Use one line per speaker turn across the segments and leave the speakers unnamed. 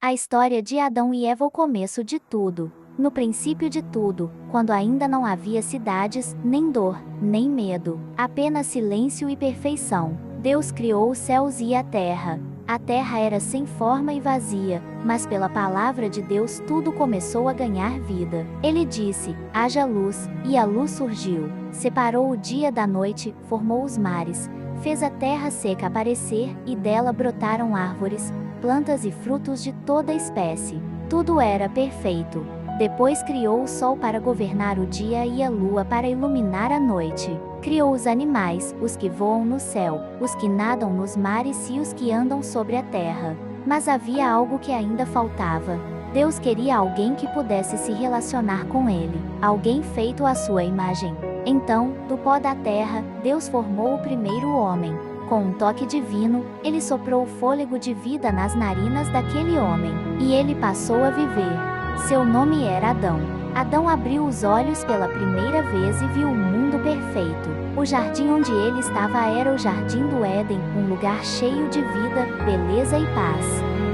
A história de Adão e Eva, o começo de tudo. No princípio de tudo, quando ainda não havia cidades, nem dor, nem medo, apenas silêncio e perfeição, Deus criou os céus e a terra. A terra era sem forma e vazia, mas pela palavra de Deus tudo começou a ganhar vida. Ele disse: haja luz, e a luz surgiu. Separou o dia da noite, formou os mares, fez a terra seca aparecer, e dela brotaram árvores, plantas e frutos de toda espécie. Tudo era perfeito. Depois criou o sol para governar o dia e a lua para iluminar a noite. Criou os animais, os que voam no céu, os que nadam nos mares e os que andam sobre a terra. Mas havia algo que ainda faltava. Deus queria alguém que pudesse se relacionar com ele, alguém feito à sua imagem. Então, do pó da terra, Deus formou o primeiro homem. Com um toque divino, ele soprou o fôlego de vida nas narinas daquele homem, e ele passou a viver. Seu nome era Adão. Adão abriu os olhos pela primeira vez e viu o mundo perfeito. O jardim onde ele estava era o Jardim do Éden, um lugar cheio de vida, beleza e paz.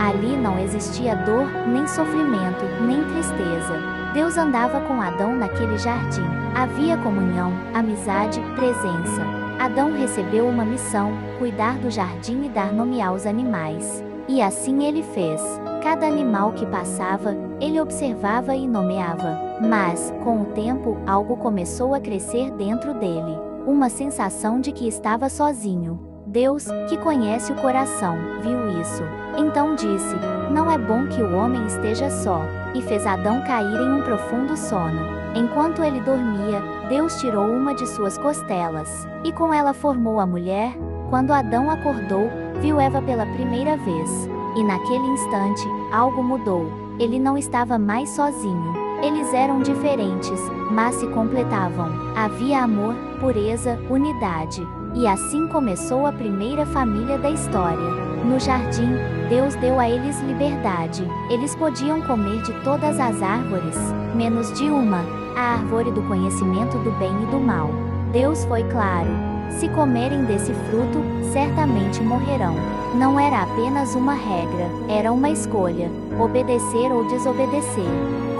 Ali não existia dor, nem sofrimento, nem tristeza. Deus andava com Adão naquele jardim. Havia comunhão, amizade, presença. Adão recebeu uma missão: cuidar do jardim e dar nome aos animais. E assim ele fez. Cada animal que passava, ele observava e nomeava. Mas, com o tempo, algo começou a crescer dentro dele. Uma sensação de que estava sozinho. Deus, que conhece o coração, viu isso. Então disse: não é bom que o homem esteja só. E fez Adão cair em um profundo sono. Enquanto ele dormia, Deus tirou uma de suas costelas, e com ela formou a mulher. Quando Adão acordou, viu Eva pela primeira vez. E naquele instante, algo mudou. Ele não estava mais sozinho. Eles eram diferentes, mas se completavam. Havia amor, pureza, unidade. E assim começou a primeira família da história. No jardim, Deus deu a eles liberdade. Eles podiam comer de todas as árvores, menos de uma, a árvore do conhecimento do bem e do mal. Deus foi claro: se comerem desse fruto, certamente morrerão. Não era apenas uma regra, era uma escolha: obedecer ou desobedecer,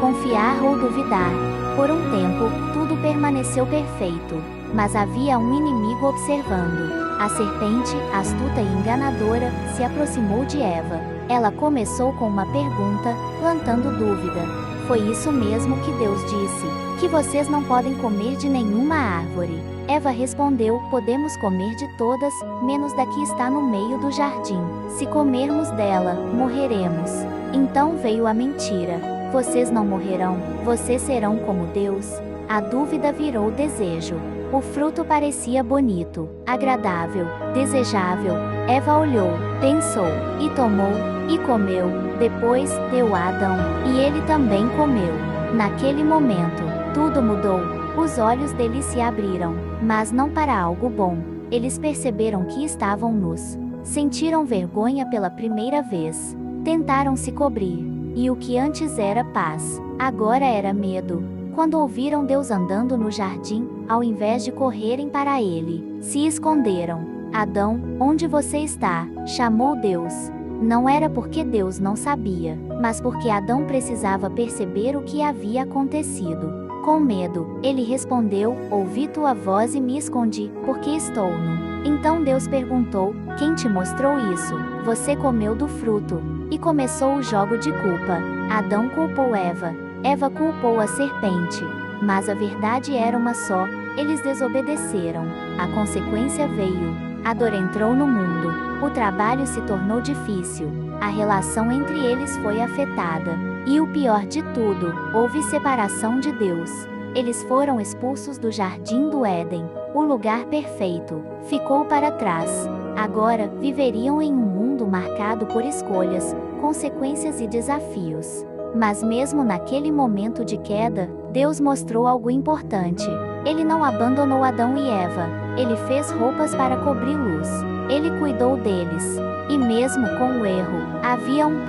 confiar ou duvidar. Por um tempo, tudo permaneceu perfeito, mas havia um inimigo observando. A serpente, astuta e enganadora, se aproximou de Eva. Ela começou com uma pergunta, plantando dúvida. Foi isso mesmo que Deus disse: que vocês não podem comer de nenhuma árvore. Eva respondeu: podemos comer de todas, menos da que está no meio do jardim. Se comermos dela, morreremos. Então veio a mentira: vocês não morrerão, vocês serão como Deus. A dúvida virou desejo. O fruto parecia bonito, agradável, desejável. Eva olhou, pensou, e tomou, e comeu. Depois, deu a Adão, e ele também comeu. Naquele momento, tudo mudou. Os olhos deles se abriram, mas não para algo bom. Eles perceberam que estavam nus. Sentiram vergonha pela primeira vez. Tentaram se cobrir. E o que antes era paz, agora era medo. Quando ouviram Deus andando no jardim, ao invés de correrem para ele, se esconderam. Adão, onde você está? Chamou Deus. Não era porque Deus não sabia, mas porque Adão precisava perceber o que havia acontecido. Com medo, ele respondeu: ouvi tua voz e me escondi, porque estou nu. Então Deus perguntou: quem te mostrou isso? Você comeu do fruto. E começou o jogo de culpa. Adão culpou Eva. Eva culpou a serpente. Mas a verdade era uma só: eles desobedeceram. A consequência veio. A dor entrou no mundo. O trabalho se tornou difícil. A relação entre eles foi afetada. E o pior de tudo, houve separação de Deus. Eles foram expulsos do Jardim do Éden. O lugar perfeito ficou para trás. Agora, viveriam em um mundo marcado por escolhas, consequências e desafios. Mas mesmo naquele momento de queda, Deus mostrou algo importante. Ele não abandonou Adão e Eva. Ele fez roupas para cobri-los. Ele cuidou deles. E mesmo com o erro, havia um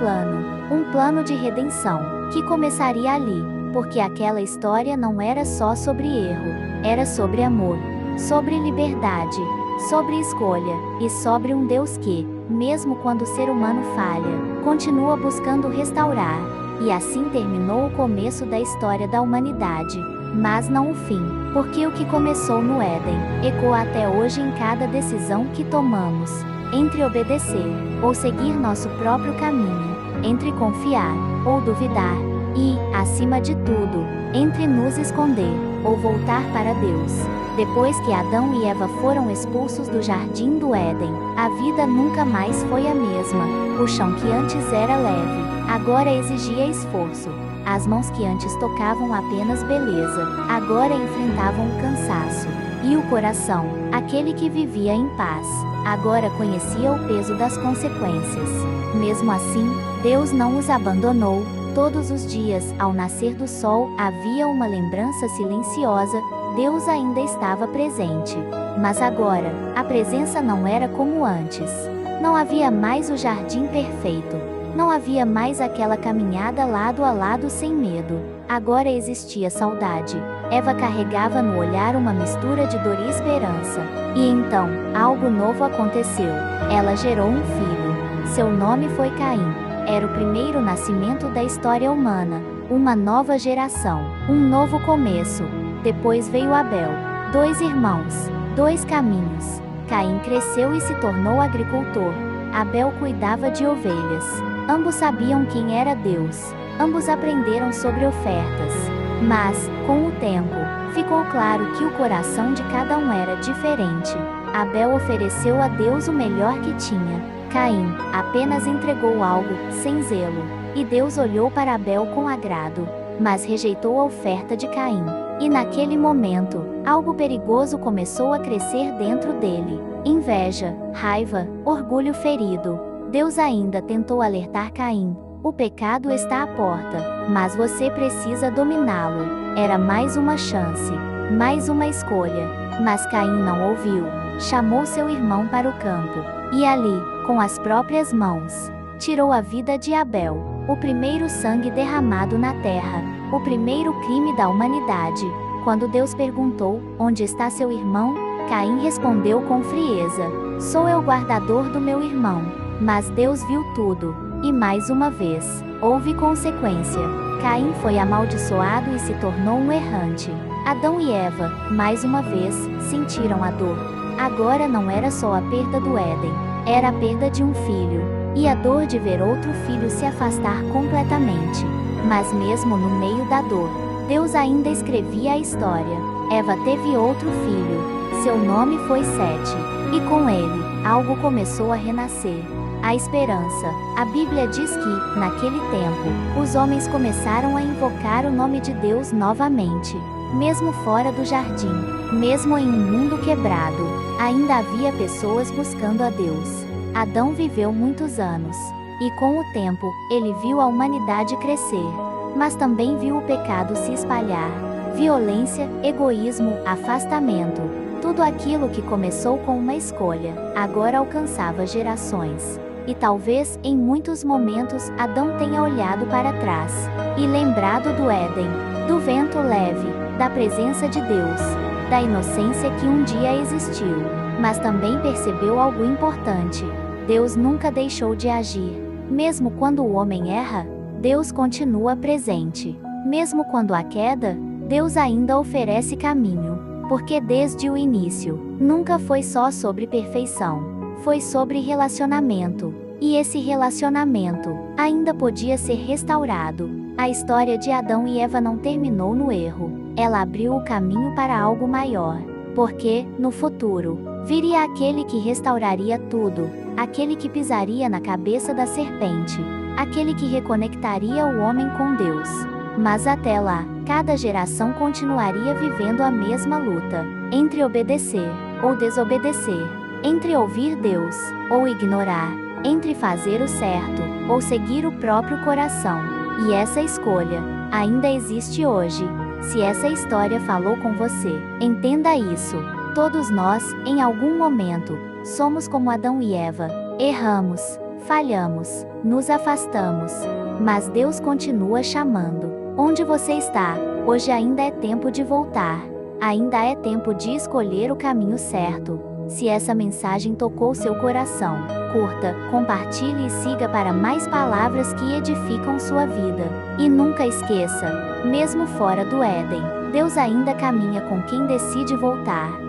plano de redenção, que começaria ali, porque aquela história não era só sobre erro, era sobre amor, sobre liberdade, sobre escolha, e sobre um Deus que, mesmo quando o ser humano falha, continua buscando restaurar. E assim terminou o começo da história da humanidade. Mas não o fim, porque o que começou no Éden, ecoa até hoje em cada decisão que tomamos, entre obedecer, ou seguir nosso próprio caminho, entre confiar, ou duvidar, e, acima de tudo, entre nos esconder, ou voltar para Deus. Depois que Adão e Eva foram expulsos do jardim do Éden, a vida nunca mais foi a mesma. O chão que antes era leve, agora exigia esforço. As mãos que antes tocavam apenas beleza, agora enfrentavam o cansaço. E o coração, aquele que vivia em paz, agora conhecia o peso das consequências. Mesmo assim, Deus não os abandonou. Todos os dias, ao nascer do sol, havia uma lembrança silenciosa. Deus ainda estava presente. Mas agora, a presença não era como antes. Não havia mais o jardim perfeito. Não havia mais aquela caminhada lado a lado sem medo. Agora existia saudade. Eva carregava no olhar uma mistura de dor e esperança. E então, algo novo aconteceu. Ela gerou um filho. Seu nome foi Caim. Era o primeiro nascimento da história humana. Uma nova geração. Um novo começo. Depois veio Abel. 2 irmãos. 2 caminhos. Caim cresceu e se tornou agricultor. Abel cuidava de ovelhas. Ambos sabiam quem era Deus. Ambos aprenderam sobre ofertas. Mas, com o tempo, ficou claro que o coração de cada um era diferente. Abel ofereceu a Deus o melhor que tinha. Caim apenas entregou algo, sem zelo. E Deus olhou para Abel com agrado, mas rejeitou a oferta de Caim. E naquele momento, algo perigoso começou a crescer dentro dele. Inveja, raiva, orgulho ferido. Deus ainda tentou alertar Caim. O pecado está à porta, mas você precisa dominá-lo. Era mais uma chance, mais uma escolha. Mas Caim não ouviu. Chamou seu irmão para o campo. E ali, com as próprias mãos, tirou a vida de Abel. O primeiro sangue derramado na terra. O primeiro crime da humanidade. Quando Deus perguntou, onde está seu irmão? Caim respondeu com frieza, sou eu guardador do meu irmão. Mas Deus viu tudo. E mais uma vez, houve consequência. Caim foi amaldiçoado e se tornou um errante. Adão e Eva, mais uma vez, sentiram a dor. Agora não era só a perda do Éden, era a perda de um filho. E a dor de ver outro filho se afastar completamente. Mas mesmo no meio da dor, Deus ainda escrevia a história. Eva teve outro filho. Seu nome foi Sete. E com ele, algo começou a renascer. A esperança. A Bíblia diz que, naquele tempo, os homens começaram a invocar o nome de Deus novamente. Mesmo fora do jardim, mesmo em um mundo quebrado, ainda havia pessoas buscando a Deus. Adão viveu muitos anos. E com o tempo, ele viu a humanidade crescer. Mas também viu o pecado se espalhar. Violência, egoísmo, afastamento. Tudo aquilo que começou com uma escolha, agora alcançava gerações. E talvez, em muitos momentos, Adão tenha olhado para trás e lembrado do Éden, do vento leve, da presença de Deus, da inocência que um dia existiu. Mas também percebeu algo importante. Deus nunca deixou de agir. Mesmo quando o homem erra, Deus continua presente. Mesmo quando há queda, Deus ainda oferece caminho. Porque desde o início, nunca foi só sobre perfeição. Foi sobre relacionamento. E esse relacionamento ainda podia ser restaurado. A história de Adão e Eva não terminou no erro. Ela abriu o caminho para algo maior. Porque, no futuro, viria aquele que restauraria tudo. Aquele que pisaria na cabeça da serpente. Aquele que reconectaria o homem com Deus. Mas até lá, cada geração continuaria vivendo a mesma luta. Entre obedecer ou desobedecer. Entre ouvir Deus ou ignorar. Entre fazer o certo ou seguir o próprio coração. E essa escolha ainda existe hoje. Se essa história falou com você, entenda isso. Todos nós, em algum momento, somos como Adão e Eva. Erramos, falhamos, nos afastamos. Mas Deus continua chamando. Onde você está? Hoje ainda é tempo de voltar. Ainda é tempo de escolher o caminho certo. Se essa mensagem tocou seu coração, curta, compartilhe e siga para mais palavras que edificam sua vida. E nunca esqueça, mesmo fora do Éden, Deus ainda caminha com quem decide voltar.